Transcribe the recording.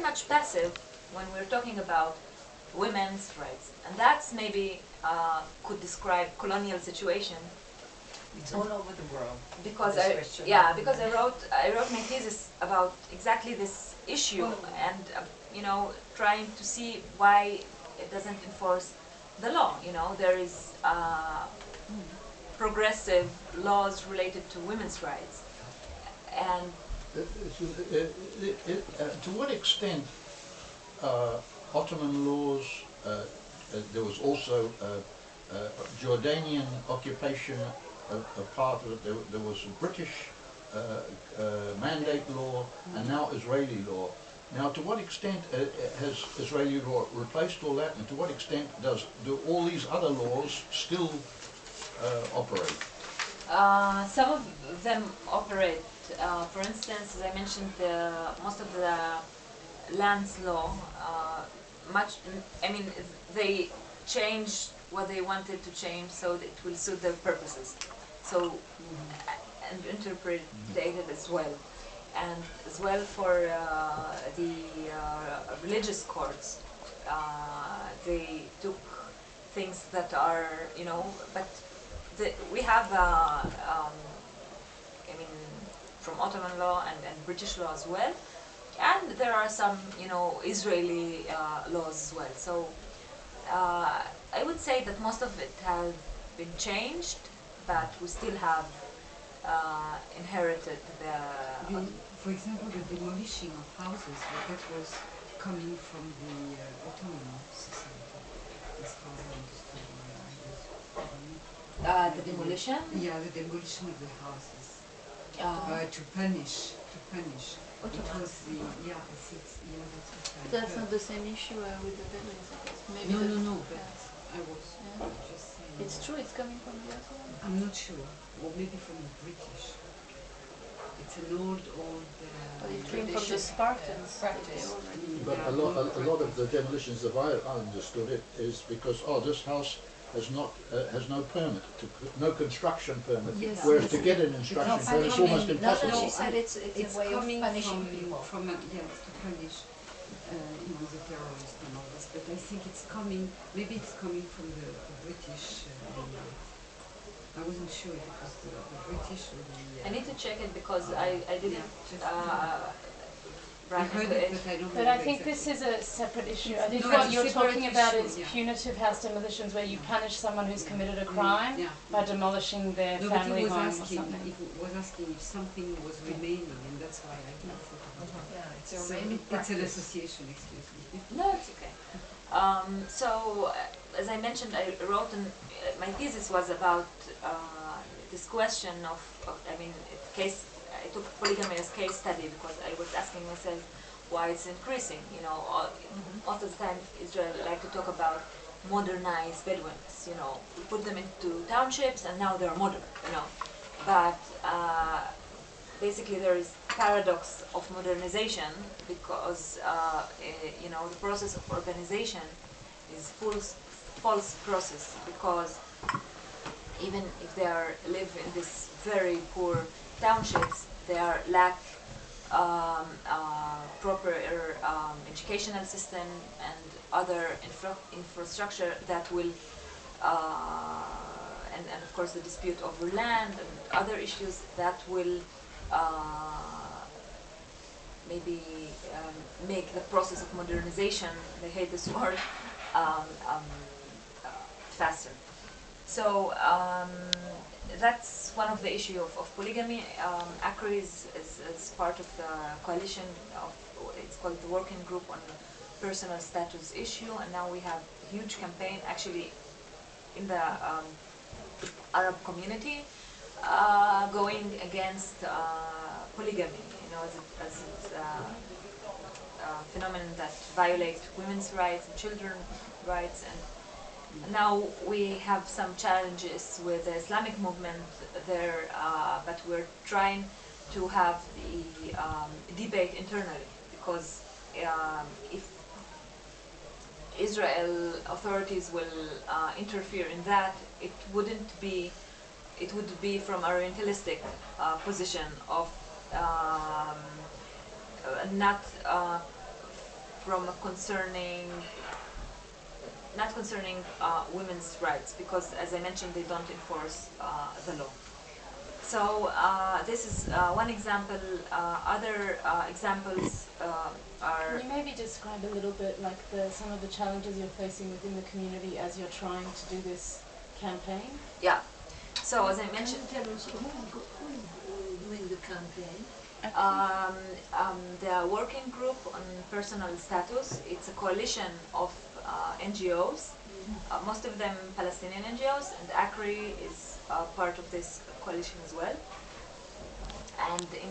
much passive when we're talking about women's rights, and that's maybe could describe colonial situation. It's all over the world. Because because I wrote my thesis about exactly this issue, and you know, trying to see why it doesn't enforce the law. You know, there is progressive laws related to women's rights, and to what extent Ottoman laws, there was also Jordanian occupation a part of it, there was British mandate law, and now Israeli law. Now, to what extent has Israeli law replaced all that, and to what extent do all these other laws still operate? Some of them operate. For instance, as I mentioned, most of the lands law, they changed what they wanted to change so that it will suit their purposes. So, and interpreted as well. And as well for the religious courts, they took things that are, you know, but we have, from Ottoman law and British law as well. And there are some, you know, Israeli laws as well. So I would say that most of it has been changed, but we still have inherited the... For example, the demolishing of houses, that was coming from the Ottoman society, as far as I understand. the demolition? Yeah, the demolition of the houses. To punish. It was the, that's not the same issue with the Bedouins, I guess. Maybe no, but I was just saying. It's true, it's coming from the Ottoman? I'm not sure, or maybe from the British. It's an old. It came from the Spartans. But a lot of the demolitions, if I understood it, is because this house has no permit, no construction permit. Yes, whereas to get an construction permit is almost impossible. No, she said it's a way of punishing people. To punish the terrorists and all this. But I think it's coming. Maybe it's coming from the British. I wasn't sure if it was the British or the... I need to check it because I didn't I heard it, but I don't But I think this is a separate issue. I think what you're talking about is punitive house demolitions, where you punish someone who's committed a crime by demolishing their family home or something. He was asking if something was remaining, and that's why I didn't think about it. Yeah, it's a So remaining it's practice. an association, excuse me. No, it's okay. So, as I mentioned, I wrote my thesis was about this question of I took polygamy as case study because I was asking myself why it's increasing. You know, most of the time Israel like to talk about modernized Bedouins. You know, we put them into townships and now they're modern. You know, but basically there is paradox of modernization because you know, the process of urbanization is false process, because even if they live in this very poor townships, they lack proper educational system and other infrastructure that will and of course the dispute over land and other issues that will maybe make the process of modernization, they hate this word, faster. So that's one of the issues of polygamy. ACRI is part of the coalition of, it's called the Working Group on Personal Status Issue, and now we have a huge campaign actually in the Arab community going against polygamy, you know, as a phenomenon that violates women's rights and children's rights. And now we have some challenges with the Islamic movement there, but we're trying to have the debate internally, because if Israel authorities will interfere in that, it would be from Orientalistic position of not from not concerning women's rights, because as I mentioned, they don't enforce the law. So this is one example. Other examples are... Can you maybe describe a little bit like some of the challenges you're facing within the community as you're trying to do this campaign? Yeah. So as I mentioned... Can you tell us who is doing the campaign? The working group on personal status, it's a coalition of NGOs, most of them Palestinian NGOs, and ACRI is part of this coalition as well. And in